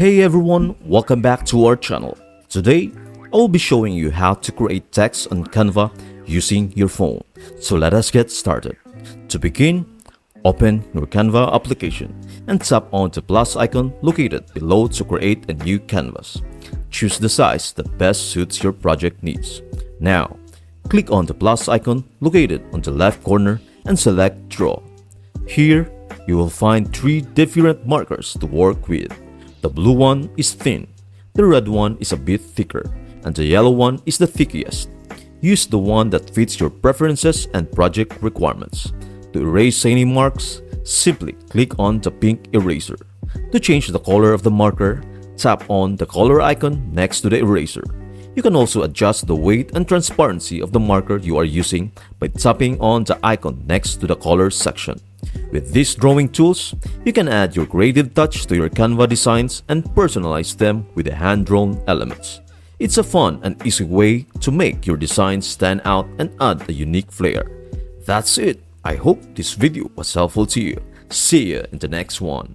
Hey everyone, welcome back to our channel. Today, I will be showing you how to create text on Canva using your phone. So let us get started. To begin, open your Canva application and tap on the plus icon located below to create a new canvas. Choose the size that best suits your project needs. Now, click on the plus icon located on the left corner and select Draw. Here, you will find three different markers to work with. The blue one is thin, the red one is a bit thicker, and the yellow one is the thickest. Use the one that fits your preferences and project requirements. To erase any marks, simply click on the pink eraser. To change the color of the marker, tap on the color icon next to the eraser. You can also adjust the weight and transparency of the marker you are using by tapping on the icon next to the color section. With these drawing tools, you can add your creative touch to your Canva designs and personalize them with the hand-drawn elements. It's a fun and easy way to make your designs stand out and add a unique flair. That's it. I hope this video was helpful to you. See you in the next one.